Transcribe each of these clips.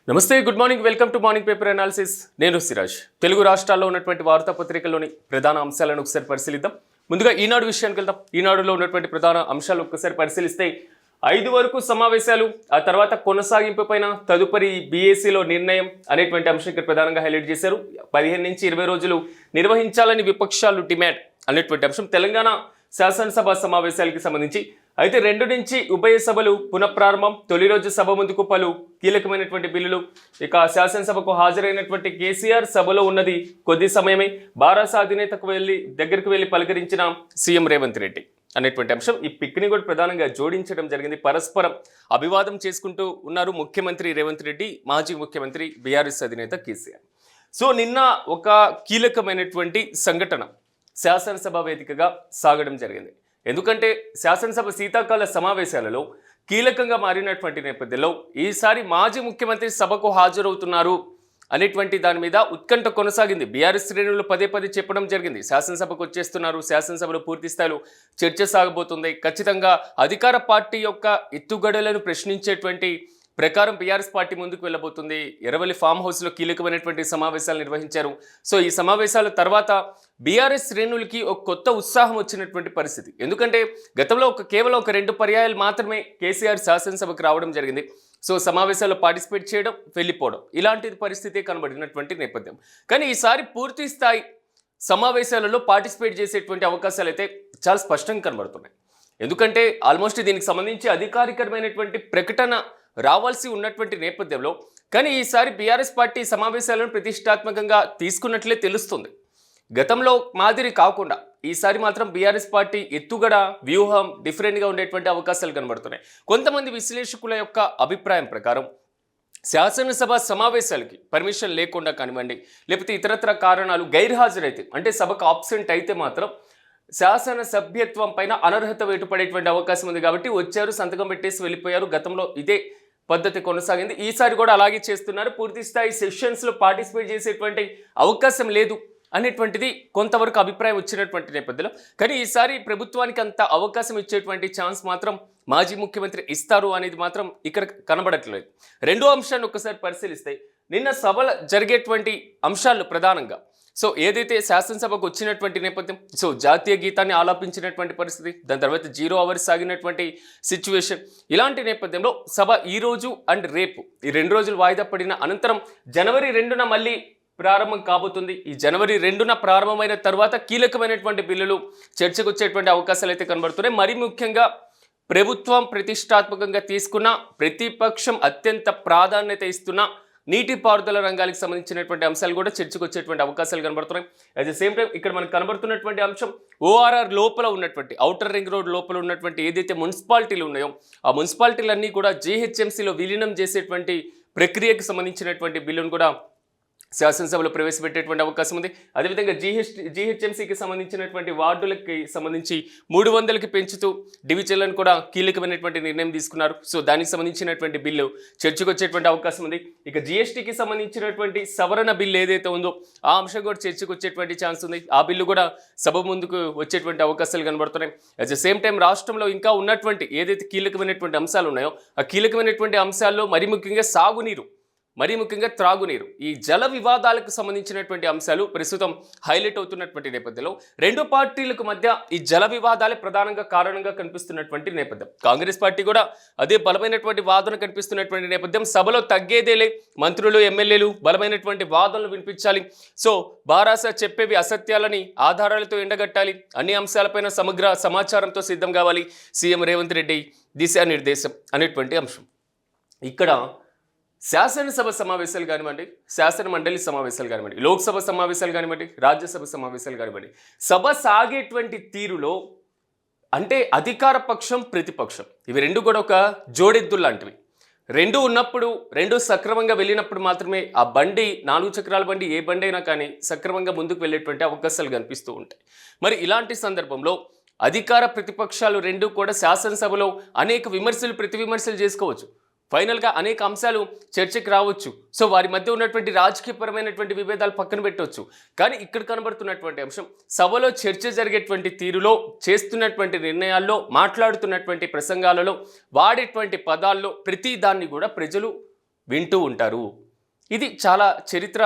నమస్తే, good morning, welcome to morning paper analysis. నేను సిరాజ్. తెలుగు రాష్ట్రాల్లో ఉన్నటువంటి వార్తాపత్రికల్లోని ప్రధాన అంశాలను ఒకసారి పరిశీలిద్దాం. ముందుగా ఈనాడు విషయానికి వెళ్దాం. ఈనాడులో ఉన్నటువంటి ప్రధాన అంశాలు ఒకసారి పరిశీలిస్తే 5 వరకు సమావేశాలు, ఆ తర్వాత కొనసాగింపు పైన తదుపరి బీఏసీలో నిర్ణయం అనేటువంటి అంశం ఇక్కడ ప్రధానంగా హైలైట్ చేశారు. 15 నుంచి 20 రోజులు నిర్వహించాలని విపక్షాలు డిమాండ్ అనేటువంటి అంశం. తెలంగాణ శాసనసభ సమావేశాలకి సంబంధించి అయితే 2 నుంచి ఉభయ సభలు పునఃప్రారంభం. తొలి రోజు సభ ముందుకు పలు కీలకమైనటువంటి బిల్లులు. ఇక శాసనసభకు హాజరైనటువంటి కేసీఆర్ సభలో ఉన్నది కొద్ది సమయమే. బారాస అధినేతకు దగ్గరికి వెళ్ళి పలకరించిన సీఎం రేవంత్ రెడ్డి అనేటువంటి అంశం. ఈ పిక్ని కూడా ప్రధానంగా జోడించడం జరిగింది. పరస్పరం అభివాదం చేసుకుంటూ ఉన్నారు ముఖ్యమంత్రి రేవంత్ రెడ్డి, మాజీ ముఖ్యమంత్రి బీఆర్ఎస్ అధినేత కేసీఆర్. సో నిన్న ఒక కీలకమైనటువంటి సంఘటన శాసనసభ వేదికగా సాగడం జరిగింది. ఎందుకంటే శాసనసభ శీతాకాల సమావేశాలలో కీలకంగా మారినటువంటి నేపథ్యంలో ఈసారి మాజీ ముఖ్యమంత్రి సభకు హాజరవుతున్నారు అనేటువంటి దాని మీద ఉత్కంఠ కొనసాగింది. బీఆర్ఎస్ శ్రేణులు పదే చెప్పడం జరిగింది. శాసనసభకు వచ్చేస్తున్నారు, శాసనసభలో పూర్తి స్థాయిలో చర్చ సాగబోతుంది, ఖచ్చితంగా అధికార పార్టీ యొక్క ఎత్తుగడలను ప్రశ్నించేటువంటి ప్రకారం బీఆర్ఎస్ పార్టీ ముందుకు వెళ్ళబోతుంది. ఎర్రవల్లి ఫామ్ హౌస్లో కీలకమైనటువంటి సమావేశాలు నిర్వహించారు. సో ఈ సమావేశాల తర్వాత బీఆర్ఎస్ శ్రేణులకి ఒక కొత్త ఉత్సాహం వచ్చినటువంటి పరిస్థితి. ఎందుకంటే గతంలో కేవలం ఒక 2 పర్యాయాలు మాత్రమే కేసీఆర్ శాసనసభకు రావడం జరిగింది. సో సమావేశాల్లో పార్టిసిపేట్ చేయడం, వెళ్ళిపోవడం, ఇలాంటి పరిస్థితి కనబడినటువంటి నేపథ్యం. కానీ ఈసారి పూర్తి స్థాయి సమావేశాలలో పార్టిసిపేట్ చేసేటువంటి అవకాశాలు అయితే చాలా స్పష్టంగా కనబడుతున్నాయి. ఎందుకంటే ఆల్మోస్ట్ దీనికి సంబంధించి అధికారికమైనటువంటి ప్రకటన రావాల్సి ఉన్నటువంటి నేపథ్యంలో కానీ ఈసారి బీఆర్ఎస్ పార్టీ సమావేశాలను ప్రతిష్టాత్మకంగా తీసుకున్నట్లే తెలుస్తుంది. గతంలో మాదిరి కాకుండా ఈసారి మాత్రం బీఆర్ఎస్ పార్టీ ఎత్తుగడ, వ్యూహం డిఫరెంట్గా ఉండేటువంటి అవకాశాలు కనబడుతున్నాయి. కొంతమంది విశ్లేషకుల యొక్క అభిప్రాయం ప్రకారం శాసనసభ సమావేశాలకి పర్మిషన్ లేకుండా కానివ్వండి, లేకపోతే ఇతరత్ర కారణాలు గైర్హాజరైతే అంటే సభకు ఆబ్సెంట్ అయితే మాత్రం శాసన సభ్యత్వం పైన అనర్హత వేటుపడేటువంటి అవకాశం ఉంది. కాబట్టి వచ్చారు, సంతకం పెట్టేసి వెళ్ళిపోయారు. గతంలో ఇదే పద్ధతి కొనసాగింది. ఈసారి కూడా అలాగే చేస్తున్నారు. పూర్తి స్థాయి సెషన్స్లో పార్టిసిపేట్ చేసేటువంటి అవకాశం లేదు అనేటువంటిది కొంతవరకు అభిప్రాయం వచ్చినటువంటి నేపథ్యంలో కానీ ఈసారి ప్రభుత్వానికి అంత అవకాశం ఇచ్చేటువంటి ఛాన్స్ మాత్రం మాజీ ముఖ్యమంత్రి ఇస్తారు అనేది మాత్రం ఇక్కడ కనబడట్లేదు. రెండో అంశాన్ని ఒకసారి పరిశీలిస్తే నిన్న సభలో జరిగేటువంటి అంశాలు ప్రధానంగా సో ఏదైతే శాసనసభకు వచ్చినటువంటి నేపథ్యం, సో జాతీయ గీతాన్ని ఆలాపించినటువంటి పరిస్థితి, దాని తర్వాత 0 అవర్స్ సాగినటువంటి సిచ్యువేషన్, ఇలాంటి నేపథ్యంలో సభ ఈరోజు అండ్ రేపు ఈ 2 రోజులు వాయిదా పడిన అనంతరం జనవరి 2న మళ్ళీ ప్రారంభం కాబోతుంది. ఈ జనవరి 2న ప్రారంభమైన తర్వాత కీలకమైనటువంటి బిల్లులు చర్చకు వచ్చేటువంటి అవకాశాలు అయితే కనబడుతున్నాయి. మరీ ముఖ్యంగా ప్రభుత్వం ప్రతిష్టాత్మకంగా తీసుకున్న, ప్రతిపక్షం అత్యంత ప్రాధాన్యత ఇస్తున్న నీటిపారుదల రంగాలకు సంబంధించినటువంటి అంశాలు కూడా చర్చకు వచ్చేటువంటి అవకాశాలు కనబడుతున్నాయి. అట్ ద సేమ్ టైం ఇక్కడ మనకు కనబడుతున్నటువంటి అంశం ఓఆర్ఆర్ లోపల ఉన్నటువంటి ఔటర్ రింగ్ రోడ్ లోపల ఉన్నటువంటి ఏదైతే మున్సిపాలిటీలు ఉన్నాయో ఆ మున్సిపాలిటీలన్నీ కూడా జీహెచ్ఎంసీలో విలీనం చేసేటువంటి ప్రక్రియకు సంబంధించినటువంటి బిల్లును కూడా శాసనసభలో ప్రవేశపెట్టేటువంటి అవకాశం ఉంది. అదేవిధంగా జీహెచ్ఎంసీకి సంబంధించినటువంటి వార్డులకి సంబంధించి 300కి పెంచుతూ డివిజన్లను కూడా కీలకమైనటువంటి నిర్ణయం తీసుకున్నారు. సో దానికి సంబంధించినటువంటి బిల్లు చర్చకు వచ్చేటువంటి అవకాశం ఉంది. ఇక జీఎస్టీకి సంబంధించినటువంటి సవరణ బిల్లు ఏదైతే ఉందో ఆ అంశం కూడా చర్చకు వచ్చేటువంటి ఛాన్స్ ఉంది. ఆ బిల్లు కూడా సభ ముందుకు వచ్చేటువంటి అవకాశాలు కనబడుతున్నాయి. అట్ ద సేమ్ టైం రాష్ట్రంలో ఇంకా ఉన్నటువంటి ఏదైతే కీలకమైనటువంటి అంశాలు ఉన్నాయో ఆ కీలకమైనటువంటి అంశాల్లో మరీ ముఖ్యంగా సాగునీరు, మరీ ముఖ్యంగా త్రాగునీరు, ఈ జల వివాదాలకు సంబంధించినటువంటి అంశాలు ప్రస్తుతం హైలైట్ అవుతున్నటువంటి నేపథ్యంలో 2 పార్టీలకు మధ్య ఈ జల వివాదాలే ప్రధానంగా కారణంగా కనిపిస్తున్నటువంటి నేపథ్యం. కాంగ్రెస్ పార్టీ కూడా అదే బలమైనటువంటి వాదన కనిపిస్తున్నటువంటి నేపథ్యం. సభలో తగ్గేదేలే, మంత్రులు ఎమ్మెల్యేలు బలమైనటువంటి వాదనలు వినిపించాలి. సో బారాస చెప్పేవి అసత్యాలని ఆధారాలతో ఎండగట్టాలి, అన్ని అంశాలపైన సమగ్ర సమాచారంతో సిద్ధం కావాలి సీఎం రేవంత్ రెడ్డి దిశానిర్దేశం అనేటువంటి అంశం. ఇక్కడ శాసనసభ సమావేశాలు కానివ్వండి, శాసన మండలి సమావేశాలు కానివ్వండి, లోక్సభ సమావేశాలు కానివ్వండి, రాజ్యసభ సమావేశాలు కానివ్వండి, సభ సాగేటువంటి తీరులో అంటే అధికార పక్షం, ప్రతిపక్షం ఇవి 2 కూడా ఒక జోడెద్దులు లాంటివి. 2 ఉన్నప్పుడు, 2 సక్రమంగా వెళ్ళినప్పుడు మాత్రమే ఆ బండి, 4 చక్రాల బండి ఏ బండి అయినా కానీ సక్రమంగా ముందుకు వెళ్ళేటువంటి అవకాశాలు కనిపిస్తూ ఉంటాయి. మరి ఇలాంటి సందర్భంలో అధికార ప్రతిపక్షాలు 2 కూడా శాసనసభలో అనేక విమర్శలు, ప్రతి విమర్శలు చేసుకోవచ్చు. ఫైనల్గా అనేక అంశాలు చర్చకు రావచ్చు. సో వారి మధ్య ఉన్నటువంటి రాజకీయపరమైనటువంటి విభేదాలు పక్కన పెట్టవచ్చు. కానీ ఇక్కడ కనబడుతున్నటువంటి అంశం సభలో చర్చ జరిగేటువంటి తీరులో, చేస్తున్నటువంటి నిర్ణయాల్లో, మాట్లాడుతున్నటువంటి ప్రసంగాలలో, వాడేటువంటి పదాల్లో ప్రతి దాన్ని కూడా ప్రజలు వింటూ ఉంటారు. ఇది చాలా చరిత్ర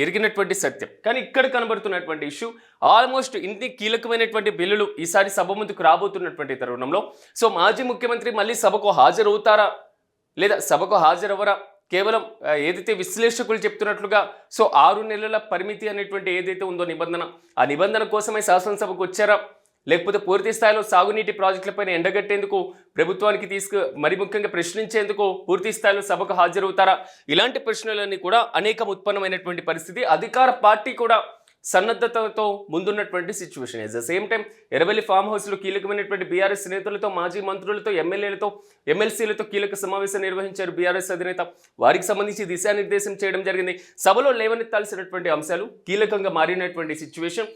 ఎరిగినటువంటి సత్యం. కానీ ఇక్కడ కనబడుతున్నటువంటి ఇష్యూ ఆల్మోస్ట్ ఇన్ని కీలకమైనటువంటి బిల్లులు ఈసారి సభ ముందుకు రాబోతున్నటువంటి తరుణంలో సో మాజీ ముఖ్యమంత్రి మళ్ళీ సభకు హాజరవుతారా లేదా సభకు హాజరవరా, కేవలం ఏదైతే విశ్లేషకులు చెప్తున్నట్లుగా సో 6 నెలల పరిమితి అనేటువంటి ఏదైతే ఉందో నిబంధన, ఆ నిబంధన కోసమే శాసనసభకు వచ్చారా, లేకపోతే పూర్తి స్థాయిలో సాగునీటి ప్రాజెక్టులపైన ఎండగట్టేందుకు ప్రభుత్వానికి మరి ముఖ్యంగా ప్రశ్నించేందుకు పూర్తి స్థాయిలో సభకు హాజరవుతారా, ఇలాంటి ప్రశ్నలన్నీ కూడా అనేకం ఉత్పన్నమైనటువంటి పరిస్థితి. అధికార పార్టీ కూడా సన్నద్ధతతో ముందున్నటువంటి situation. At the same time Erravelli farm హౌస్లో కీలకమైనటువంటి బీఆర్ఎస్ నేతలతో, మాజీ మంత్రులతో, ఎమ్మెల్యేలతో, ఎమ్మెల్సీలతో కీలక సమావేశం నిర్వహించారు బీఆర్ఎస్ అధినేత. వారికి సంబంధించి దిశానిర్దేశం చేయడం జరిగింది. సభలో లేవనెత్తాల్సినటువంటి అంశాలు కీలకంగా మారినటువంటి situation.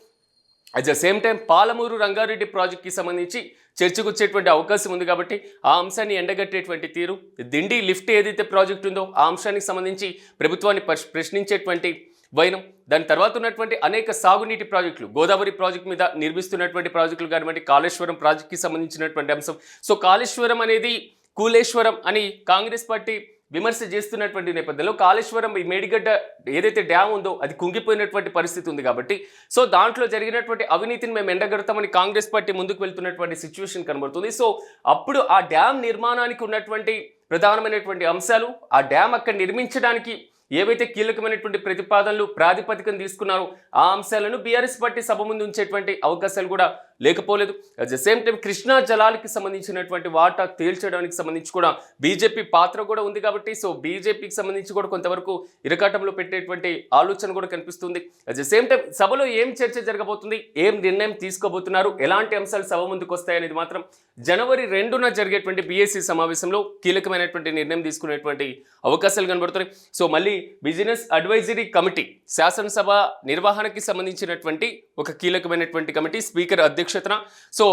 At the same time Palamuru Rangareddy ప్రాజెక్ట్కి సంబంధించి చర్చకు వచ్చేటువంటి అవకాశం ఉంది కాబట్టి ఆ అంశాన్ని ఎండగట్టేటువంటి తీరు, దిండి లిఫ్ట్ ఏదైతే ప్రాజెక్ట్ ఉందో ఆ అంశానికి సంబంధించి ప్రభుత్వాన్ని ప్రశ్నించేటువంటి వైనం, దాని తర్వాత ఉన్నటువంటి అనేక సాగునీటి ప్రాజెక్టులు, గోదావరి ప్రాజెక్ట్ మీద నిర్మిస్తున్నటువంటి ప్రాజెక్టులు కానివ్వండి, కాళేశ్వరం ప్రాజెక్ట్కి సంబంధించినటువంటి అంశం. సో కాళేశ్వరం అనేది కూలేశ్వరం అని కాంగ్రెస్ పార్టీ విమర్శ చేస్తున్నటువంటి నేపథ్యంలో కాళేశ్వరం ఈ మేడిగడ్డ ఏదైతే డ్యామ్ ఉందో అది కుంగిపోయినటువంటి పరిస్థితి ఉంది కాబట్టి సో దాంట్లో జరిగినటువంటి అవినీతిని మేము ఎండగడతామని కాంగ్రెస్ పార్టీ ముందుకు వెళ్తున్నటువంటి సిచ్యువేషన్ కనబడుతుంది. సో అప్పుడు ఆ డ్యామ్ నిర్మాణానికి ఉన్నటువంటి ప్రధానమైనటువంటి అంశాలు, ఆ డ్యామ్ అక్కడ నిర్మించడానికి ఏవైతే కీలకమైనటువంటి ప్రతిపాదనలు ప్రాతిపదికను తీసుకున్నారో ఆ అంశాలను బీఆర్ఎస్ పార్టీ సభ ముందు ఉంచేటువంటి అవకాశాలు కూడా లేకపోలేదు. At the same time Krishna జలాలకి సంబంధించినటువంటి వాటా తేల్చడానికి సంబంధించి కూడా బీజేపీ పాత్ర కూడా ఉంది కాబట్టి సో బీజేపీకి సంబంధించి కూడా కొంతవరకు ఇరకాటంలో పెట్టేటువంటి ఆలోచన కూడా కనిపిస్తుంది. అట్ ద సేమ్ టైం సభలో ఏం చర్చ జరగబోతుంది, ఏం నిర్ణయం తీసుకోబోతున్నారు, ఎలాంటి అంశాలు సభ ముందుకు వస్తాయనేది మాత్రం జనవరి 2న జరిగేటువంటి బీఏసీ సమావేశంలో కీలకమైనటువంటి నిర్ణయం తీసుకునేటువంటి అవకాశాలు కనబడుతున్నాయి. సో మళ్ళీ బిజినెస్ అడ్వైజరీ కమిటీ, శాసనసభ నిర్వహణకి సంబంధించినటువంటి ఒక కీలకమైనటువంటి కమిటీ, స్పీకర్ అధ్యక్షతన సో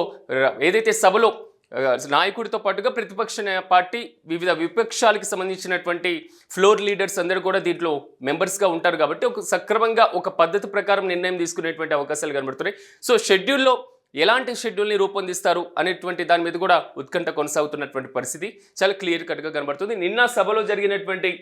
ఏదైతే సభలో నాయకుడితో పాటుగా ప్రతిపక్ష పార్టీ వివిధ విపక్షాలకు సంబంధించినటువంటి ఫ్లోర్ లీడర్స్ అందరూ కూడా దీంట్లో మెంబర్స్గా ఉంటారు కాబట్టి ఒక సక్రమంగా ఒక పద్ధతి ప్రకారం నిర్ణయం తీసుకునేటువంటి అవకాశాలు కనబడుతున్నాయి. సో షెడ్యూల్లో ఎలాంటి షెడ్యూల్ని రూపొందిస్తారు అనేటువంటి దాని మీద కూడా ఉత్కంఠ కొనసాగుతున్నటువంటి పరిస్థితి చాలా క్లియర్ కట్గా కనబడుతుంది. నిన్న సభలో జరిగినటువంటి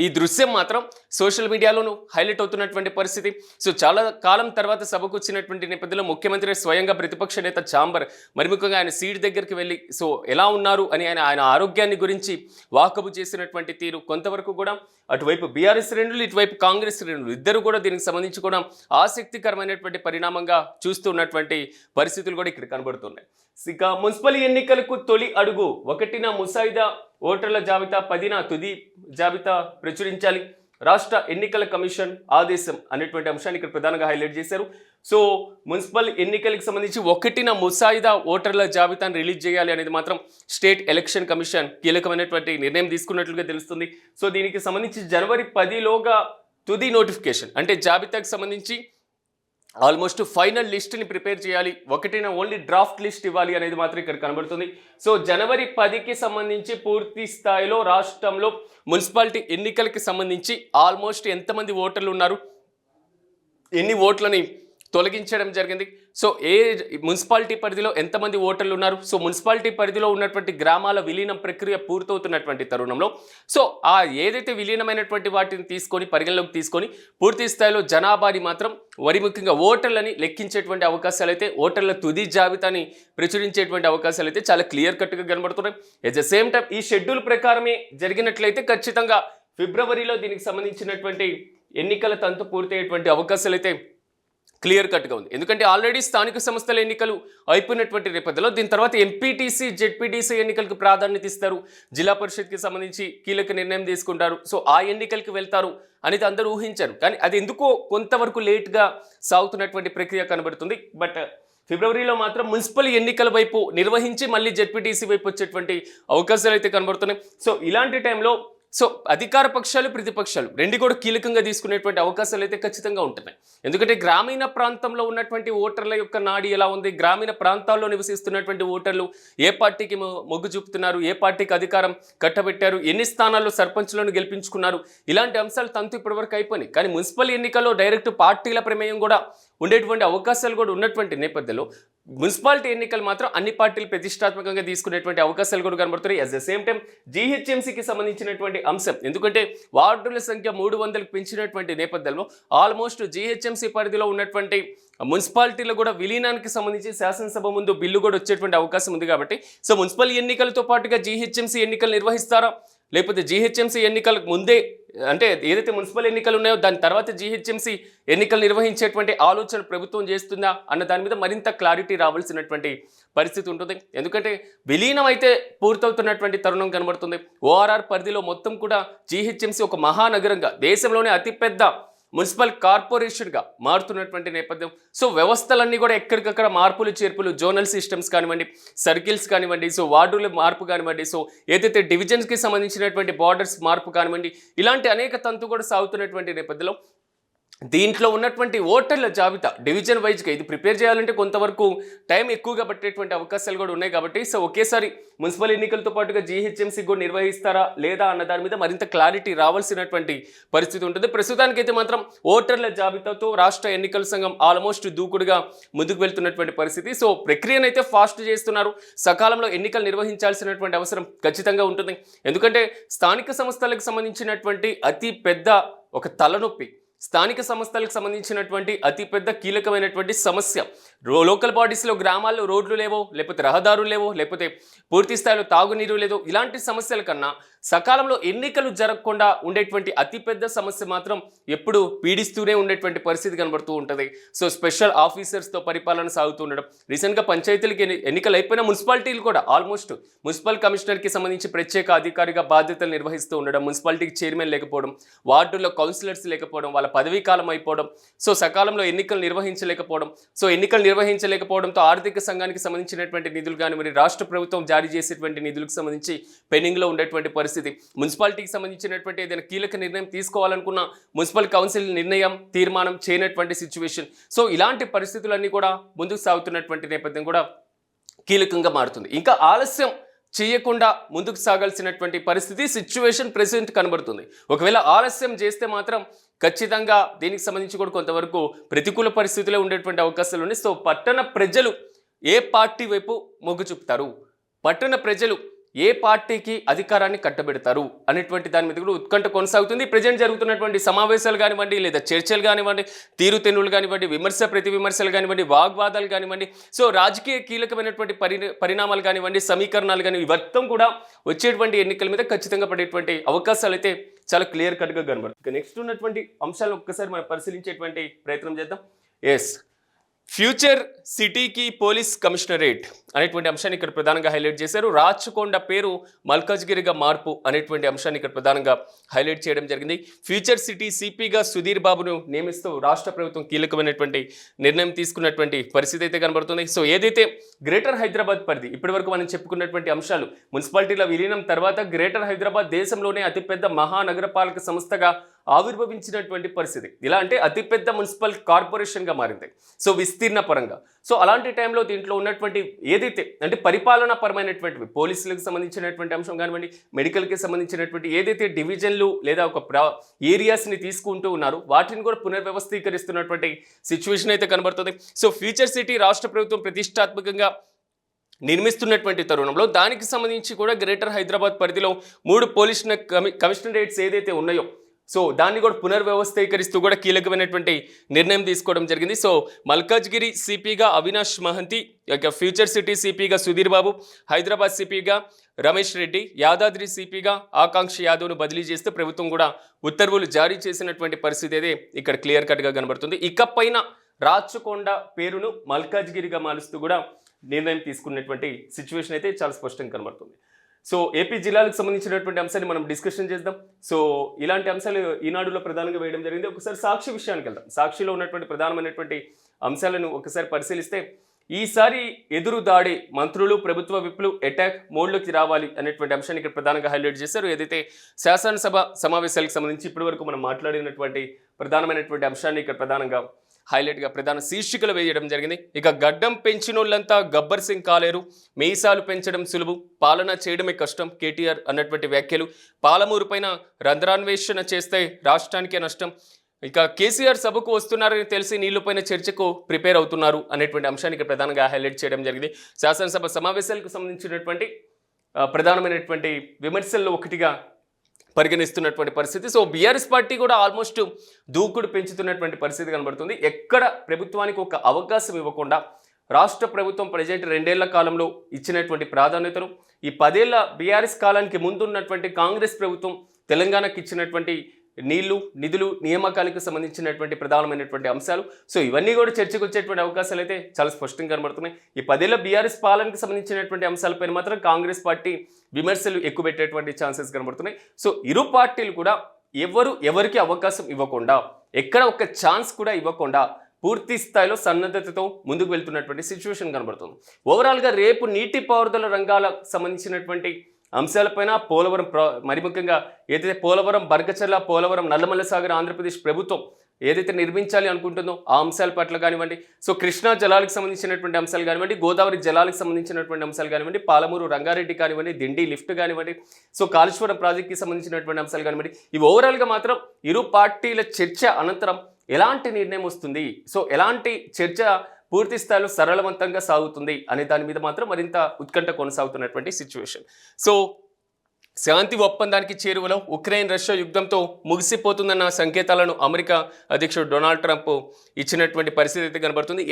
ఈ దృశ్యం మాత్రం సోషల్ మీడియాలోనూ హైలైట్ అవుతున్నటువంటి పరిస్థితి. సో చాలా కాలం తర్వాత సభకు వచ్చినటువంటి నేపథ్యంలో ముఖ్యమంత్రి స్వయంగా ప్రతిపక్ష నేత చాంబర్ మరి ముఖ్యంగా ఆయన సీట్ దగ్గరికి వెళ్ళి సో ఎలా ఉన్నారు అని ఆయన ఆరోగ్యాన్ని గురించి వాకబు చేసినటువంటి తీరు కొంతవరకు కూడా అటువైపు బీఆర్ఎస్ శ్రేణులు, ఇటువైపు కాంగ్రెస్ శ్రేణులు ఇద్దరు కూడా దీనికి సంబంధించి కూడా ఆసక్తికరమైనటువంటి పరిణామంగా చూస్తున్నటువంటి పరిస్థితులు కూడా ఇక్కడ కనబడుతున్నాయి. ఇక మున్సిపల్ ఎన్నికలకు తొలి అడుగు, 1న ముసాయిదా ఓటర్ల జాబితా, 10న తుది జాబితా ప్రచురించాలి, రాష్ట్ర ఎన్నికల కమిషన్ ఆదేశం అనేటువంటి అంశాన్ని ఇక్కడ ప్రధానంగా హైలైట్ చేశారు. సో మున్సిపల్ ఎన్నికలకు సంబంధించి 1న ముసాయిదా ఓటర్ల జాబితాను రిలీజ్ చేయాలి అనేది మాత్రం స్టేట్ ఎలక్షన్ కమిషన్ కీలకమైనటువంటి నిర్ణయం తీసుకున్నట్లుగా తెలుస్తుంది. సో దీనికి సంబంధించి జనవరి 10లోగా తుది నోటిఫికేషన్ అంటే జాబితాకు సంబంధించి ఆల్మోస్ట్ ఫైనల్ లిస్ట్ని ప్రిపేర్ చేయాలి, 1న ఓన్లీ డ్రాఫ్ట్ లిస్ట్ ఇవ్వాలి అనేది మాత్రం ఇక్కడ కనబడుతుంది. సో జనవరి 10కి సంబంధించి పూర్తి స్థాయిలో రాష్ట్రంలో మున్సిపాలిటీ ఎన్నికలకి సంబంధించి ఆల్మోస్ట్ ఎంతమంది ఓటర్లు ఉన్నారు, ఎన్ని ఓట్లని తొలగించడం జరిగింది, సో ఏ మున్సిపాలిటీ పరిధిలో ఎంతమంది ఓటర్లు ఉన్నారు, సో మున్సిపాలిటీ పరిధిలో ఉన్నటువంటి గ్రామాల విలీనం ప్రక్రియ పూర్తవుతున్నటువంటి తరుణంలో సో ఆ ఏదైతే విలీనమైనటువంటి వాటిని తీసుకొని పరిగణలోకి తీసుకొని పూర్తి స్థాయిలో జనాభాని మాత్రం మరి ముఖ్యంగా ఓటర్లని లెక్కించేటువంటి అవకాశాలు అయితే, ఓటర్ల తుది జాబితాని ప్రచురించేటువంటి అవకాశాలు అయితే చాలా క్లియర్ కట్గా కనబడుతున్నాయి. ఎట్ ద సేమ్ టైం ఈ షెడ్యూల్ ప్రకారమే జరిగినట్లయితే ఖచ్చితంగా ఫిబ్రవరిలో దీనికి సంబంధించినటువంటి ఎన్నికల తంతు పూర్తయ్యేటువంటి అవకాశాలు అయితే క్లియర్ కట్గా ఉంది. ఎందుకంటే ఆల్రెడీ స్థానిక సంస్థల ఎన్నికలు అయిపోయినటువంటి నేపథ్యంలో దీని తర్వాత ఎంపీటీసీ, జెడ్పీటీసీ ఎన్నికలకు ప్రాధాన్యత ఇస్తారు, జిల్లా పరిషత్కి సంబంధించి కీలక నిర్ణయం తీసుకుంటారు, సో ఆ ఎన్నికలకు వెళ్తారు అనేది అందరూ ఊహించారు. కానీ అది ఎందుకో కొంతవరకు లేట్గా సాగుతున్నటువంటి ప్రక్రియ కనబడుతుంది. బట్ ఫిబ్రవరిలో మాత్రం మున్సిపల్ ఎన్నికల వైపు నిర్వహించి మళ్ళీ జెడ్పీటీసీ వైపు వచ్చేటువంటి అవకాశాలు అయితే కనబడుతున్నాయి. సో ఇలాంటి టైంలో సో అధికార పక్షాలు, ప్రతిపక్షాలు రెండు కూడా కీలకంగా తీసుకునేటువంటి అవకాశాలు అయితే ఖచ్చితంగా ఉంటున్నాయి. ఎందుకంటే గ్రామీణ ప్రాంతంలో ఉన్నటువంటి ఓటర్ల యొక్క నాడి ఎలా ఉంది, గ్రామీణ ప్రాంతాల్లో నివసిస్తున్నటువంటి ఓటర్లు ఏ పార్టీకి మొగ్గు చూపుతున్నారు, ఏ పార్టీకి అధికారం కట్టబెట్టారు, ఎన్ని స్థానాల్లో సర్పంచులను గెలిపించుకున్నారు, ఇలాంటి అంశాలు తంతు ఇప్పటివరకు అయిపోయినాయి. కానీ మున్సిపల్ ఎన్నికల్లో డైరెక్ట్ పార్టీల ప్రమేయం కూడా ఉండేటువంటి అవకాశాలు కూడా ఉన్నటువంటి నేపథ్యంలో మున్సిపాలిటీ ఎన్నికలు మాత్రం అన్ని పార్టీలు ప్రతిష్టాత్మకంగా తీసుకునేటువంటి అవకాశాలు కూడా కనబడుతున్నాయి. అట్ ద సేమ్ టైం జీహెచ్ఎంసీకి సంబంధించినటువంటి అంశం, ఎందుకంటే వార్డుల సంఖ్య 300కు పెంచినటువంటి నేపథ్యంలో ఆల్మోస్ట్ జీహెచ్ఎంసీ పరిధిలో ఉన్నటువంటి మున్సిపాలిటీలో కూడా విలీనానికి సంబంధించి శాసనసభ ముందు బిల్లు కూడా వచ్చేటువంటి అవకాశం ఉంది. కాబట్టి సో మున్సిపల్ ఎన్నికలతో పాటుగా జీహెచ్ఎంసీ ఎన్నికలు నిర్వహిస్తారా, లేకపోతే జీహెచ్ఎంసీ ఎన్నికలకు ముందే అంటే ఏదైతే మున్సిపల్ ఎన్నికలు ఉన్నాయో దాని తర్వాత జీహెచ్ఎంసీ ఎన్నికలు నిర్వహించేటువంటి ఆలోచన ప్రభుత్వం చేస్తుందా అన్న దాని మీద మరింత క్లారిటీ రావాల్సినటువంటి పరిస్థితి ఉంటుంది. ఎందుకంటే విలీనం అయితే పూర్తవుతున్నటువంటి తరుణం కనబడుతుంది. ఓఆర్ఆర్ పరిధిలో మొత్తం కూడా జీహెచ్ఎంసీ ఒక మహానగరంగా దేశంలోనే అతిపెద్ద మున్సిపల్ కార్పొరేషన్గా మారుతున్నటువంటి నేపథ్యం. సో వ్యవస్థలన్నీ కూడా ఎక్కడికక్కడ మార్పులు చేర్పులు, జోనల్ సిస్టమ్స్ కానివ్వండి, సర్కిల్స్ కానివ్వండి, సో వార్డుల మార్పు కానివ్వండి, సో ఏదైతే డివిజన్స్కి సంబంధించినటువంటి బార్డర్స్ మార్పు కానివ్వండి, ఇలాంటి అనేక తంతు కూడా సాగుతున్నటువంటి నేపథ్యంలో దీంట్లో ఉన్నటువంటి ఓటర్ల జాబితా డివిజన్ వైజ్గా ఇది ప్రిపేర్ చేయాలంటే కొంతవరకు టైం ఎక్కువగా పట్టేటువంటి అవకాశాలు కూడా ఉన్నాయి. కాబట్టి సో ఒకేసారి మున్సిపల్ ఎన్నికలతో పాటుగా జీహెచ్ఎంసీ కూడా నిర్వహిస్తారా లేదా అన్న దాని మీద మరింత క్లారిటీ రావాల్సినటువంటి పరిస్థితి ఉంటుంది. ప్రస్తుతానికైతే మాత్రం ఓటర్ల జాబితాతో రాష్ట్ర ఎన్నికల సంఘం ఆల్మోస్ట్ దూకుడుగా ముందుకు వెళ్తున్నటువంటి పరిస్థితి. సో ప్రక్రియనైతే ఫాస్ట్ చేస్తున్నారు. సకాలంలో ఎన్నికలు నిర్వహించాల్సినటువంటి అవసరం ఖచ్చితంగా ఉంటుంది. ఎందుకంటే స్థానిక సంస్థలకు సంబంధించినటువంటి అతి పెద్ద ఒక తలనొప్పి, స్థానిక సంస్థలకు సంబంధించినటువంటి అతిపెద్ద కీలకమైనటువంటి సమస్య. లోకల్ బాడీస్లో గ్రామాల్లో రోడ్లు లేవో, లేకపోతే రహదారులు లేవో, లేకపోతే పూర్తి స్థాయిలో తాగునీరు లేదో, ఇలాంటి సమస్యల కన్నా సకాలంలో ఎన్నికలు జరగకుండా ఉండేటువంటి అతిపెద్ద సమస్య మాత్రం ఎప్పుడు పీడిస్తూనే ఉండేటువంటి పరిస్థితి కనబడుతూ ఉంటుంది. సో స్పెషల్ ఆఫీసర్స్తో పరిపాలన సాగుతూ ఉండడం. రీసెంట్గా పంచాయతీలకి ఎన్నికలు అయిపోయిన మున్సిపాలిటీలు కూడా ఆల్మోస్ట్ మున్సిపల్ కమిషనర్కి సంబంధించి ప్రత్యేక అధికారిగా బాధ్యతలు నిర్వహిస్తూ ఉండడం, మున్సిపాలిటీకి చైర్మన్ లేకపోవడం, వార్డుల్లో కౌన్సిలర్స్ లేకపోవడం, వాళ్ళ పదవీ కాలం అయిపోవడం, సో సకాలంలో ఎన్నికలు నిర్వహించలేకపోవడం, సో ఎన్నికలు నిర్వహించలేకపోవడంతో ఆర్థిక సంఘానికి సంబంధించినటువంటి నిధులు కానీ మరి రాష్ట్ర ప్రభుత్వం జారీ చేసేటువంటి నిధులకు సంబంధించి పెండింగ్లో ఉండేటువంటి పరిస్థితి. మున్సిపాలిటీకి సంబంధించినటువంటి ఏదైనా కీలక నిర్ణయం తీసుకోవాలనుకున్న మున్సిపల్ కౌన్సిల్ నిర్ణయం తీర్మానం చేయనటువంటి సిచ్యువేషన్. సో ఇలాంటి పరిస్థితులన్నీ కూడా ముందుకు సాగుతున్నటువంటి నేపథ్యం కూడా కీలకంగా మారుతుంది. ఇంకా ఆలస్యం చేయకుండా ముందుకు సాగాల్సినటువంటి పరిస్థితి సిచ్యువేషన్ ప్రెసెంట్ కనబడుతుంది. ఒకవేళ ఆలస్యం చేస్తే మాత్రం ఖచ్చితంగా దీనికి సంబంధించి కూడా కొంతవరకు ప్రతికూల పరిస్థితులే ఉండేటువంటి అవకాశాలు ఉన్నాయి. సో పట్టణ ప్రజలు ఏ పార్టీ వైపు మొగ్గు చూపుతారు, పట్టణ ప్రజలు ఏ పార్టీకి అధికారాన్ని కట్టబెడతారు అనేటువంటి దాని మీద కూడా ఉత్కంఠ కొనసాగుతుంది. ప్రజెంట్ జరుగుతున్నటువంటి సమావేశాలు కానివ్వండి, లేదా చర్చలు కానివ్వండి, తీరుతెన్నులు కానివ్వండి, విమర్శ ప్రతి విమర్శలు కానివ్వండి, వాగ్వాదాలు కానివ్వండి, సో రాజకీయ కీలకమైనటువంటి పరిణామాలు కానివ్వండి, సమీకరణాలు కానీ మొత్తం కూడా వచ్చేటువంటి ఎన్నికల మీద ఖచ్చితంగా పడేటువంటి అవకాశాలు అయితే చాలా క్లియర్ కట్గా కనబడుతుంది. ఇక నెక్స్ట్ ఉన్నటువంటి అంశాలను ఒక్కసారి మనం పరిశీలించేటువంటి ప్రయత్నం చేద్దాం. ఎస్, ఫ్యూచర్ సిటీకి పోలీస్ కమిషనరేట్ అనేటువంటి అంశాన్ని ఇక్కడ ప్రధానంగా హైలైట్ చేశారు. రాచకొండ పేరు మల్కాజ్గిరిగా మార్పు అనేటువంటి అంశాన్ని ఇక్కడ ప్రధానంగా హైలైట్ చేయడం జరిగింది. ఫ్యూచర్ సిటీ సిపిగా సుధీర్ బాబును నియమిస్తూ రాష్ట్ర ప్రభుత్వం కీలకమైనటువంటి నిర్ణయం తీసుకున్నటువంటి పరిస్థితి అయితే కనబడుతుంది. సో ఏదైతే గ్రేటర్ హైదరాబాద్ పరిధి ఇప్పటి వరకు మనం చెప్పుకున్నటువంటి అంశాలు, మున్సిపాలిటీల విలీనం తర్వాత గ్రేటర్ హైదరాబాద్ దేశంలోనే అతిపెద్ద మహానగరపాలక సంస్థగా ఆవిర్భవించినటువంటి పరిస్థితి. ఇలా అంటే అతిపెద్ద మున్సిపల్ కార్పొరేషన్గా మారింది సో విస్తీర్ణ పరంగా. సో అలాంటి టైంలో దీంట్లో ఉన్నటువంటి ఏదైతే అంటే పరిపాలనా పరమైనటువంటివి, పోలీసులకు సంబంధించినటువంటి అంశం కానివ్వండి, మెడికల్కి సంబంధించినటువంటి ఏదైతే డివిజన్లు లేదా ఒక ఏరియాస్ని తీసుకుంటూ ఉన్నారు వాటిని కూడా పునర్వ్యవస్థీకరిస్తున్నటువంటి సిచ్యువేషన్ అయితే కనబడుతుంది. సో ఫ్యూచర్ సిటీ రాష్ట్ర ప్రభుత్వం ప్రతిష్టాత్మకంగా నిర్మిస్తున్నటువంటి తరుణంలో దానికి సంబంధించి కూడా గ్రేటర్ హైదరాబాద్ పరిధిలో 3 పోలీస్ కమిషనరేట్స్ ఏదైతే ఉన్నాయో సో దాన్ని కూడా పునర్వ్యవస్థీకరిస్తూ కూడా కీలకమైనటువంటి నిర్ణయం తీసుకోవడం జరిగింది. సో మల్కాజ్గిరి సిపిగా అవినాష్ మహంతి, ఫ్యూచర్ సిటీ సిపిగా సుధీర్ బాబు, హైదరాబాద్ సిపిగా రమేష్ రెడ్డి, యాదాద్రి సిపిగా ఆకాంక్ష యాదవ్ను బదిలీ చేస్తూ ప్రభుత్వం కూడా ఉత్తర్వులు జారీ చేసినటువంటి పరిస్థితి అయితే ఇక్కడ క్లియర్ కట్గా కనబడుతుంది. ఇకపైన రాచకొండ పేరును మల్కాజ్గిరిగా మారుస్తూ కూడా నిర్ణయం తీసుకున్నటువంటి సిచ్యువేషన్ అయితే చాలా స్పష్టంగా కనబడుతుంది. సో ఏపీ జిల్లాలకు సంబంధించినటువంటి అంశాన్ని మనం డిస్కషన్ చేద్దాం. సో ఇలాంటి అంశాలు ఈనాడులో ప్రధానంగా వేయడం జరిగింది. ఒకసారి సాక్షి విషయానికి వెళ్దాం. సాక్షిలో ఉన్నటువంటి ప్రధానమైనటువంటి అంశాలను ఒకసారి పరిశీలిస్తే ఈసారి ఎదురు దాడి, మంత్రులు ప్రభుత్వ విప్లు అటాక్ మోడ్లోకి రావాలి అనేటువంటి అంశాన్ని ఇక్కడ ప్రధానంగా హైలైట్ చేశారు. ఏదైతే శాసనసభ సమావేశాలకు సంబంధించి ఇప్పటి వరకు మనం మాట్లాడినటువంటి ప్రధానమైనటువంటి అంశాన్ని ఇక్కడ ప్రధానంగా హైలైట్గా ప్రధాన శీర్షికలు వేయడం జరిగింది. ఇక గడ్డం పెంచినోళ్ళంతా గబ్బర్ సింగ్ కాలేరు, మీసాలు పెంచడం సులువు, పాలన చేయడమే కష్టం కేటీఆర్ అన్నటువంటి వ్యాఖ్యలు. పాలమూరు పైన రంధ్రాన్వేషణ చేస్తే రాష్ట్రానికే నష్టం, ఇక కేసీఆర్ సభకు వస్తున్నారని తెలిసి నీళ్లపైన చర్చకు ప్రిపేర్ అవుతున్నారు అనేటువంటి అంశానికి ప్రధానంగా హైలైట్ చేయడం జరిగింది. శాసనసభ సమావేశాలకు సంబంధించినటువంటి ప్రధానమైనటువంటి విమర్శల్లో ఒకటిగా పరిగణిస్తున్నటువంటి పరిస్థితి. సో బీఆర్ఎస్ పార్టీ కూడా ఆల్మోస్ట్ దూకుడు పెంచుతున్నటువంటి పరిస్థితి కనబడుతుంది. ఎక్కడ ప్రభుత్వానికి ఒక అవకాశం ఇవ్వకుండా రాష్ట్ర ప్రభుత్వం ప్రజెంట్ 2 ఏళ్ల కాలంలో ఇచ్చినటువంటి ప్రాధాన్యతను ఈ 10 ఏళ్ల బీఆర్ఎస్ కాలానికి ముందున్నటువంటి కాంగ్రెస్ ప్రభుత్వం తెలంగాణకి ఇచ్చినటువంటి నీళ్లు, నిధులు, నియామకాలకు సంబంధించినటువంటి ప్రధానమైనటువంటి అంశాలు. సో ఇవన్నీ కూడా చర్చకు వచ్చేటువంటి అవకాశాలు అయితే చాలా స్పష్టంగా కనబడుతున్నాయి. ఈ 10 ఏళ్ల బీఆర్ఎస్ పాలనకు సంబంధించినటువంటి అంశాలపైన మాత్రం కాంగ్రెస్ పార్టీ విమర్శలు ఎక్కువ పెట్టేటువంటి ఛాన్సెస్ కనబడుతున్నాయి. సో ఇరు పార్టీలు కూడా ఎవరికి అవకాశం ఇవ్వకుండా, ఎక్కడ ఒక ఛాన్స్ కూడా ఇవ్వకుండా పూర్తి స్థాయిలో సన్నద్ధతతో ముందుకు వెళ్తున్నటువంటి సిచ్యువేషన్ కనబడుతుంది. ఓవరాల్గా రేపు నీటిపారుదల రంగాలకు సంబంధించినటువంటి అంశాలపైన పోలవరం మరి ముఖ్యంగా ఏదైతే పోలవరం బర్గచర్ల, పోలవరం నల్లమల్ల సాగర్ ఆంధ్రప్రదేశ్ ప్రభుత్వం ఏదైతే నిర్మించాలి అనుకుంటుందో ఆ అంశాల పట్ల కానివ్వండి, సో కృష్ణా జలాలకు సంబంధించినటువంటి అంశాలు కానివ్వండి, గోదావరి జలాలకు సంబంధించినటువంటి అంశాలు కానివ్వండి, పాలమూరు రంగారెడ్డి కానివ్వండి, దిండి లిఫ్ట్ కానివ్వండి, సో కాళేశ్వరం ప్రాజెక్ట్కి సంబంధించినటువంటి అంశాలు కానివ్వండి, ఇవి ఓవరాల్గా మాత్రం ఇరు పార్టీల చర్చ అనంతరం ఎలాంటి నిర్ణయం వస్తుంది, సో ఎలాంటి చర్చ పూర్తి స్థాయిలో సరళవంతంగా సాగుతుంది అనే దాని మీద మాత్రం మరింత ఉత్కంఠ కొనసాగుతున్నటువంటి సిచ్యువేషన్. సో శాంతి ఒప్పందానికి చేరువలో ఉక్రెయిన్ రష్యా యుద్ధంతో ముగిసిపోతుందన్న సంకేతాలను అమెరికా అధ్యక్షుడు డొనాల్డ్ ట్రంప్ ఇచ్చినటువంటి పరిస్థితి అయితే కనబడుతుంది.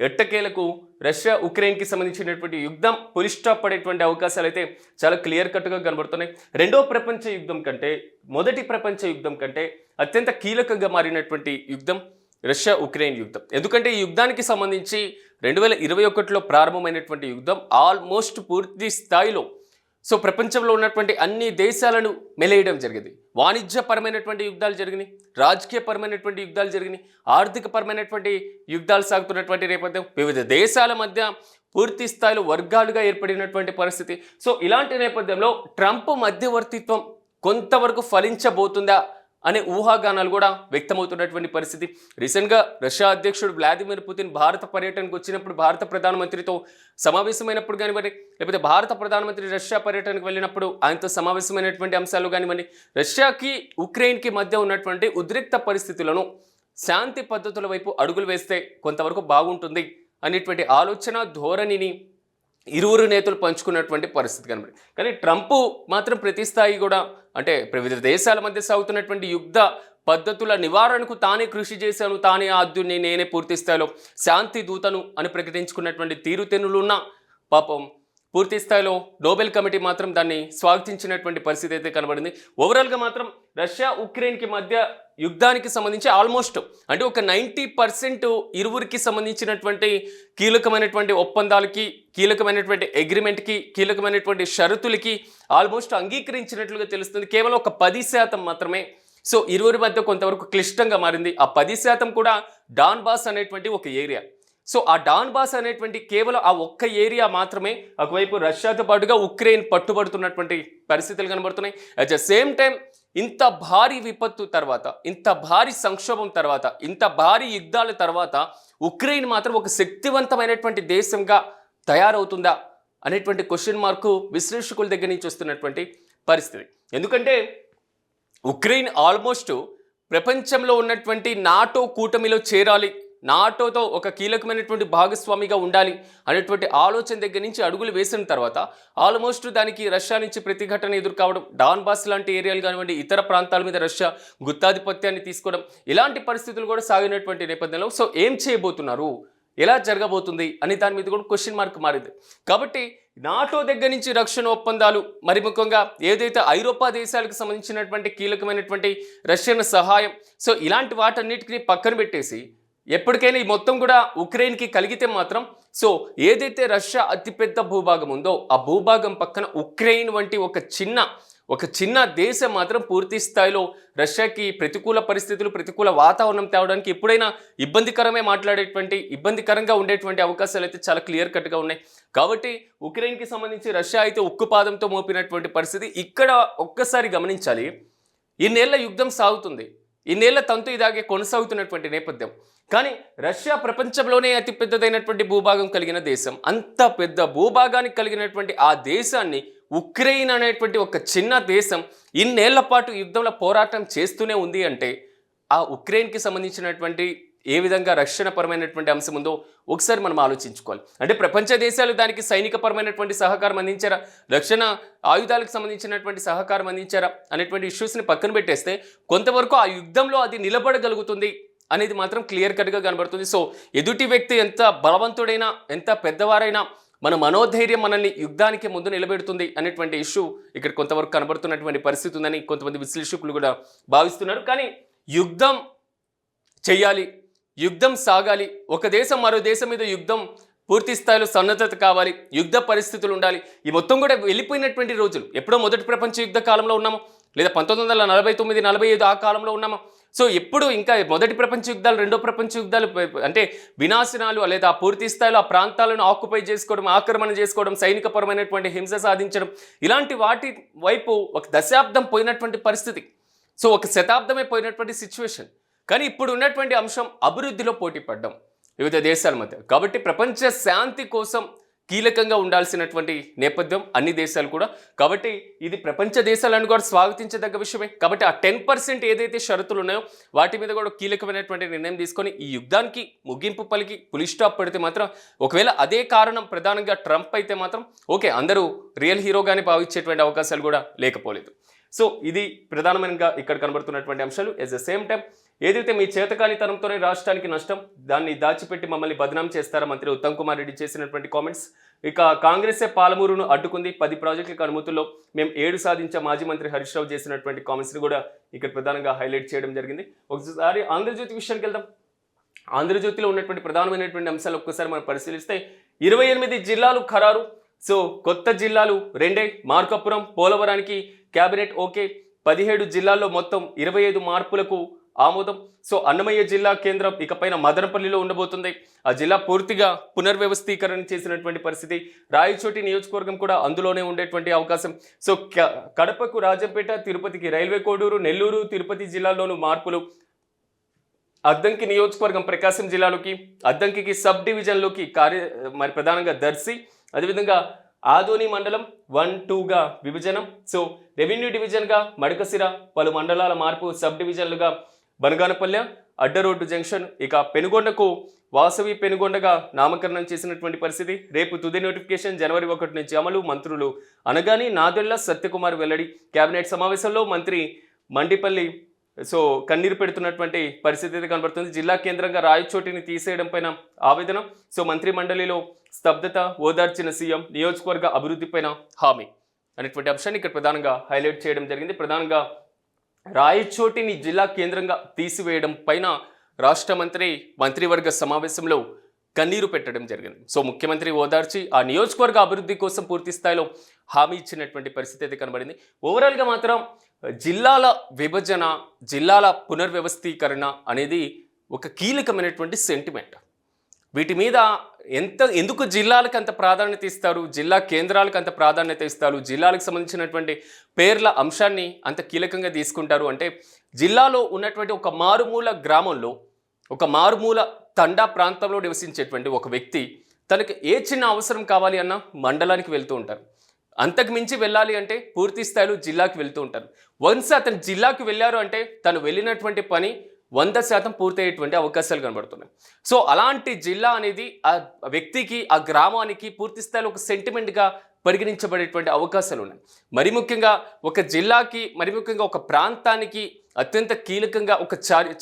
ఎట్టకేలకు రష్యా ఉక్రెయిన్కి సంబంధించినటువంటి యుద్ధం పులి స్టాప్ పడేటువంటి అవకాశాలు అయితే చాలా క్లియర్ కట్గా కనబడుతున్నాయి. రెండో ప్రపంచ యుద్ధం కంటే, మొదటి ప్రపంచ యుద్ధం కంటే అత్యంత కీలకంగా మారినటువంటి యుద్ధం రష్యా ఉక్రెయిన్ యుద్ధం. ఎందుకంటే ఈ యుద్ధానికి సంబంధించి 2021లో ప్రారంభమైనటువంటి యుద్ధం ఆల్మోస్ట్ పూర్తి స్థాయిలో సో ప్రపంచంలో ఉన్నటువంటి అన్ని దేశాలను మెలేయడం జరిగింది. వాణిజ్యపరమైనటువంటి యుద్ధాలు జరిగినాయి, రాజకీయపరమైనటువంటి యుద్ధాలు జరిగినాయి, ఆర్థికపరమైనటువంటి యుద్ధాలు సాగుతున్నటువంటి నేపథ్యం, వివిధ దేశాల మధ్య పూర్తి స్థాయిలో వర్గాలుగా ఏర్పడినటువంటి పరిస్థితి. సో ఇలాంటి నేపథ్యంలో ట్రంప్ మధ్యవర్తిత్వం కొంతవరకు ఫలించబోతుందా అనే ఊహాగానాలు కూడా వ్యక్తమవుతున్నటువంటి పరిస్థితి. రీసెంట్గా రష్యా అధ్యక్షుడు వ్లాదిమిర్ పుతిన్ భారత పర్యటనకు వచ్చినప్పుడు, భారత ప్రధానమంత్రితో సమావేశమైనప్పుడు కానివ్వండి, లేకపోతే భారత ప్రధానమంత్రి రష్యా పర్యటనకు వెళ్ళినప్పుడు ఆయనతో సమావేశమైనటువంటి అంశాలు కానివ్వండి, రష్యాకి ఉక్రెయిన్కి మధ్య ఉన్నటువంటి ఉద్రిక్త పరిస్థితులను శాంతి పద్ధతుల వైపు అడుగులు వేస్తే కొంతవరకు బాగుంటుంది అనేటువంటి ఆలోచన ధోరణిని ఇరువురు నేతలు పంచుకున్నటువంటి పరిస్థితి కనబడి, కానీ ట్రంప్ మాత్రం ప్రతి స్థాయి కూడా అంటే వివిధ దేశాల మధ్య సాగుతున్నటువంటి యుద్ధ పద్ధతుల నివారణకు తానే కృషి చేశాను, తానే ఆద్యుని, నేనే పూర్తి స్థాయిలో శాంతి దూతను అని ప్రకటించుకున్నటువంటి తీరుతెన్నులున్న పాపం పూర్తి స్థాయిలో నోబెల్ కమిటీ మాత్రం దాన్ని స్వాగతించినటువంటి పరిస్థితి అయితే కనబడింది. ఓవరాల్గా మాత్రం రష్యా ఉక్రెయిన్కి మధ్య యుద్ధానికి సంబంధించి ఆల్మోస్ట్ అంటే ఒక 90% ఇరువురికి సంబంధించినటువంటి కీలకమైనటువంటి ఒప్పందాలకి, కీలకమైనటువంటి అగ్రిమెంట్కి, కీలకమైనటువంటి షరతులకి ఆల్మోస్ట్ అంగీకరించినట్లుగా తెలుస్తుంది. కేవలం ఒక 10% మాత్రమే సో ఇరువురి మధ్య కొంతవరకు క్లిష్టంగా మారింది. ఆ 10% కూడా డాన్బాస్ అనేటువంటి ఒక ఏరియా. సో ఆ డాన్బాస్ అనేటువంటి కేవలం ఆ ఒక్క ఏరియా మాత్రమే ఒకవైపు రష్యాతో పాటుగా ఉక్రెయిన్ పట్టుబడుతున్నటువంటి పరిస్థితులు కనబడుతున్నాయి. అట్ ద సేమ్ టైం ఇంత భారీ విపత్తు తర్వాత, ఇంత భారీ సంక్షోభం తర్వాత, ఇంత భారీ యుద్ధాల తర్వాత ఉక్రెయిన్ మాత్రం ఒక శక్తివంతమైనటువంటి దేశంగా తయారవుతుందా అనేటువంటి క్వశ్చన్ మార్కు విశ్లేషకుల దగ్గర నుంచి వస్తున్నటువంటి పరిస్థితి. ఎందుకంటే ఉక్రెయిన్ ఆల్మోస్ట్ ప్రపంచంలో ఉన్నటువంటి నాటో కూటమిలో చేరాలి, నాటోతో ఒక కీలకమైనటువంటి భాగస్వామిగా ఉండాలి అనేటువంటి ఆలోచన దగ్గర నుంచి అడుగులు వేసిన తర్వాత ఆల్మోస్ట్ దానికి రష్యా నుంచి ప్రతిఘటన ఎదుర్కోవడం, డాన్బాస్ లాంటి ఏరియాలు కానివ్వండి, ఇతర ప్రాంతాల మీద రష్యా గుత్తాధిపత్యాన్ని తీసుకోవడం, ఇలాంటి పరిస్థితులు కూడా సాగినటువంటి నేపథ్యంలో సో ఏం చేయబోతున్నారు, ఎలా జరగబోతుంది అనే దాని మీద కూడా క్వశ్చన్ మార్క్ మారింది. కాబట్టి నాటో దగ్గర నుంచి రక్షణ ఒప్పందాలు, మరి ముఖ్యంగా ఏదైతే ఐరోపా దేశాలకు సంబంధించినటువంటి కీలకమైనటువంటి రష్యన్ సహాయం, సో ఇలాంటి వాటన్నిటికీ పక్కన పెట్టేసి ఎప్పటికైనా ఈ మొత్తం కూడా ఉక్రెయిన్కి కలిగితే మాత్రం సో ఏదైతే రష్యా అతిపెద్ద భూభాగం ఉందో ఆ భూభాగం పక్కన ఉక్రెయిన్ వంటి ఒక చిన్న దేశం మాత్రం పూర్తి స్థాయిలో రష్యాకి ప్రతికూల పరిస్థితులు, ప్రతికూల వాతావరణం తేవడానికి ఎప్పుడైనా ఇబ్బందికరంగా ఉండేటువంటి అవకాశాలు అయితే చాలా క్లియర్ కట్గా ఉన్నాయి. కాబట్టి ఉక్రెయిన్కి సంబంధించి రష్యా అయితే ఉక్కుపాదంతో మోపినటువంటి పరిస్థితి. ఇక్కడ ఒక్కసారి గమనించాలి, ఇన్నేళ్ల యుద్ధం సాగుతుంది, ఇన్నేళ్ల తంతు ఇదాగే కొనసాగుతున్నటువంటి నేపథ్యం, కానీ రష్యా ప్రపంచంలోనే అతి పెద్దదైనటువంటి భూభాగం కలిగిన దేశం, అంత పెద్ద భూభాగానికి కలిగినటువంటి ఆ దేశాన్ని ఉక్రెయిన్ అనేటువంటి ఒక చిన్న దేశం ఇన్నేళ్ల పాటు యుద్ధంలో పోరాటం చేస్తూనే ఉంది అంటే ఆ ఉక్రెయిన్కి సంబంధించినటువంటి ఏ విధంగా రక్షణపరమైనటువంటి అంశం ఉందో ఒకసారి మనం ఆలోచించుకోవాలి. అంటే ప్రపంచ దేశాలు దానికి సైనికపరమైనటువంటి సహకారం అందించారా, రక్షణ ఆయుధాలకు సంబంధించినటువంటి సహకారం అందించారా అనేటువంటి ఇష్యూస్ని పక్కన పెట్టేస్తే కొంతవరకు ఆ యుద్ధంలో అది నిలబడగలుగుతుంది అనేది మాత్రం క్లియర్ కట్గా కనబడుతుంది. సో ఎదుటి వ్యక్తి ఎంత బలవంతుడైనా ఎంత పెద్దవారైనా మన మనోధైర్యం మనల్ని యుద్ధానికి ముందు నిలబెడుతుంది అనేటువంటి ఇష్యూ ఇక్కడ కొంతవరకు కనబడుతున్నటువంటి పరిస్థితి ఉందని కొంతమంది విశ్లేషకులు కూడా భావిస్తున్నారు. కానీ యుద్ధం చెయ్యాలి, యుద్ధం సాగాలి, ఒక దేశం మరో దేశం మీద యుద్ధం పూర్తి స్థాయిలో సన్నద్ధత కావాలి, యుద్ధ పరిస్థితులు ఉండాలి. ఈ మొత్తం కూడా వెళ్ళిపోయినటువంటి రోజులు ఎప్పుడో మొదటి ప్రపంచ యుద్ధ కాలంలో ఉన్నాము, లేదా 1949, 45 ఆ కాలంలో ఉన్నాము. సో ఎప్పుడు ఇంకా మొదటి ప్రపంచ యుద్ధాలు, రెండో ప్రపంచ యుద్ధాలు అంటే వినాశనాలు లేదా పూర్తి స్థాయిలో ఆ ప్రాంతాలను ఆక్యుపై చేసుకోవడం, ఆక్రమణ చేసుకోవడం, సైనికపరమైనటువంటి హింస సాధించడం, ఇలాంటి వాటి వైపు ఒక దశాబ్దం పోయినటువంటి పరిస్థితి. సో ఒక శతాబ్దమే పోయినటువంటి సిచ్యువేషన్. కానీ ఇప్పుడు ఉన్నటువంటి అంశం అభివృద్ధిలో పోటీ పడ్డం వివిధ దేశాల మధ్య. కాబట్టి ప్రపంచ శాంతి కోసం కీలకంగా ఉండాల్సినటువంటి నేపథ్యం అన్ని దేశాలు కూడా. కాబట్టి ఇది ప్రపంచ దేశాలను కూడా స్వాగతించదగ్గ విషయమే. కాబట్టి ఆ 10% ఏదైతే షరతులు ఉన్నాయో వాటి మీద కూడా కీలకమైనటువంటి నిర్ణయం తీసుకొని ఈ యుద్ధానికి ముగింపు పలికి పులి స్టాప్ పెడితే మాత్రం, ఒకవేళ అదే కారణం ప్రధానంగా ట్రంప్ అయితే మాత్రం ఓకే, అందరూ రియల్ హీరోగానే భావించేటువంటి అవకాశాలు కూడా లేకపోలేదు. సో ఇది ప్రధానమైనగా ఇక్కడ కనబడుతున్నటువంటి అంశాలు. ఎట్ ద సేమ్ టైం ఏదైతే మీ చేతకానితనంతోనే రాష్ట్రానికి నష్టం, దాన్ని దాచిపెట్టి మమ్మల్ని బదనాం చేస్తారా మంత్రి ఉత్తమ్ కుమార్ రెడ్డి చేసినటువంటి కామెంట్స్. ఇక కాంగ్రెసే పాలమూరును అడ్డుకుంది, 10 ప్రాజెక్టులకు అనుమతుల్లో మేము 7 సాధించే మాజీ మంత్రి హరీష్ రావు చేసినటువంటి కామెంట్స్ని కూడా ఇక్కడ ప్రధానంగా హైలైట్ చేయడం జరిగింది. ఒకసారి ఆంధ్రజ్యోతి విషయానికి వెళ్దాం. ఆంధ్రజ్యోతిలో ఉన్నటువంటి ప్రధానమైనటువంటి అంశాలు ఒక్కసారి మనం పరిశీలిస్తే 28 జిల్లాలు ఖరారు. సో కొత్త జిల్లాలు 2 మార్కాపురం, పోలవరానికి క్యాబినెట్ ఓకే. 17 జిల్లాల్లో మొత్తం 25 మార్పులకు ఆమోదం. సో అన్నమయ్య జిల్లా కేంద్రం ఇకపైన మదనపల్లిలో ఉండబోతుంది. ఆ జిల్లా పూర్తిగా పునర్వ్యవస్థీకరణ చేసినటువంటి పరిస్థితి. రాయచోటి నియోజకవర్గం కూడా అందులోనే ఉండేటువంటి అవకాశం. సో కడపకు రాజంపేట, తిరుపతికి రైల్వే కోడూరు, నెల్లూరు, తిరుపతి జిల్లాల్లోనూ మార్పులు. అద్దంకి నియోజకవర్గం ప్రకాశం జిల్లాలోకి, అద్దంకి సబ్ డివిజన్లోకి మరి ప్రధానంగా దర్శి, అదేవిధంగా ఆదోని మండలం 1, 2గా విభజనం. సో రెవెన్యూ డివిజన్గా మడకసిర, పలు మండలాల మార్పు, సబ్ డివిజన్లుగా బనగానపల్లె, అడ్డరోడ్డు జంక్షన్. ఇక పెనుగొండకు వాసవి పెనుగొండగా నామకరణం చేసినటువంటి పరిస్థితి. రేపు తుది నోటిఫికేషన్ జనవరి 1 నుంచి అమలు. మంత్రులు అనగాని నాదెళ్ల సత్యకుమార్ వెల్లడి. కేబినెట్ సమావేశంలో మంత్రి మండిపల్లి కన్నీరు పెడుతున్నటువంటి పరిస్థితి అయితే కనబడుతుంది. జిల్లా కేంద్రంగా రాయచోటిని తీసేయడం పైన ఆవేదన. సో మంత్రి మండలిలో స్తబ్దత, ఓదార్చిన సీఎం, నియోజకవర్గ అభివృద్ధి పైన హామీ అనేటువంటి అంశాన్ని ఇక్కడ ప్రధానంగా హైలైట్ చేయడం జరిగింది. ప్రధానంగా రాయచోటిని జిల్లా కేంద్రంగా తీసివేయడం పైన రాష్ట్ర మంత్రివర్గ సమావేశంలో కన్నీరు పెట్టడం జరిగింది. సో ముఖ్యమంత్రి ఓదార్చి ఆ నియోజకవర్గ అభివృద్ధి కోసం పూర్తి స్థాయిలో హామీ ఇచ్చినటువంటి పరిస్థితి అయితే కనబడింది. ఓవరాల్గా మాత్రం జిల్లాల విభజన, జిల్లాల పునర్వ్యవస్థీకరణ అనేది ఒక కీలకమైనటువంటి సెంటిమెంట్. వీటి మీద ఎందుకు జిల్లాలకు అంత ప్రాధాన్యత ఇస్తారు, జిల్లా కేంద్రాలకు అంత ప్రాధాన్యత ఇస్తారు, జిల్లాలకు సంబంధించినటువంటి పేర్ల అంశాన్ని అంత కీలకంగా తీసుకుంటారు అంటే, జిల్లాలో ఉన్నటువంటి ఒక మారుమూల గ్రామంలో, ఒక మారుమూల తండా ప్రాంతంలో నివసించేటువంటి ఒక వ్యక్తి తనకు ఏ చిన్న అవసరం కావాలి అన్నా మండలానికి వెళ్తూ ఉంటారు. అంతకు మించి వెళ్ళాలి అంటే పూర్తి స్థాయిలో జిల్లాకి వెళ్తూ ఉంటారు. వన్స్ అతను జిల్లాకి వెళ్ళారు అంటే తను వెళ్ళినటువంటి పని 100% పూర్తయ్యేటువంటి అవకాశాలు కనబడుతున్నాయి. సో అలాంటి జిల్లా అనేది ఆ వ్యక్తికి, ఆ గ్రామానికి పూర్తి స్థాయిలో ఒక సెంటిమెంట్గా పరిగణించబడేటువంటి అవకాశాలు ఉన్నాయి. మరి ముఖ్యంగా ఒక జిల్లాకి, మరి ముఖ్యంగా ఒక ప్రాంతానికి అత్యంత కీలకంగా ఒక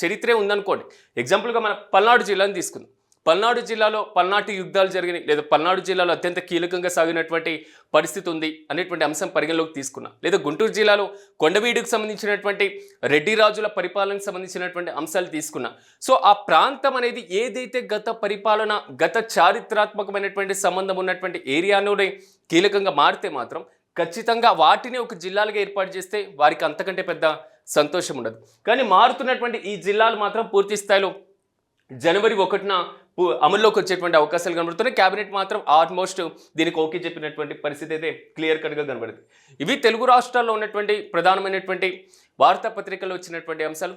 చరిత్రే ఉందనుకోండి. ఎగ్జాంపుల్గా మన పల్నాడు జిల్లాని తీసుకుందాం. పల్నాడు జిల్లాలో పల్నాటి యుద్ధాలు జరిగినాయి, లేదా పల్నాడు జిల్లాలో అత్యంత కీలకంగా సాగినటువంటి పరిస్థితి ఉంది అనేటువంటి అంశం పరిగణలోకి తీసుకున్నా. లేదా గుంటూరు జిల్లాలో కొండవీడుకు సంబంధించినటువంటి రెడ్డి రాజుల పరిపాలనకు సంబంధించినటువంటి అంశాలు తీసుకున్నా. సో ఆ ప్రాంతం అనేది ఏదైతే గత పరిపాలన, గత చారిత్రాత్మకమైనటువంటి సంబంధం ఉన్నటువంటి ఏరియాలోనే కీలకంగా మారితే మాత్రం ఖచ్చితంగా వాటిని ఒక జిల్లాలుగా ఏర్పాటు చేస్తే వారికి అంతకంటే పెద్ద సంతోషం ఉండదు. కానీ మారుతున్నటువంటి ఈ జిల్లాలు మాత్రం పూర్తి స్థాయిలో జనవరి 1న అమల్లోకి వచ్చేటువంటి అవకాశాలు కనబడుతున్నాయి. క్యాబినెట్ మాత్రం ఆల్మోస్ట్ దీనికి ఓకే చెప్పినటువంటి పరిస్థితి అయితే క్లియర్ కట్గా కనబడుతుంది. ఇవి తెలుగు రాష్ట్రాల్లో ఉన్నటువంటి ప్రధానమైనటువంటి వార్తాపత్రికల్లో వచ్చినటువంటి అంశాలు.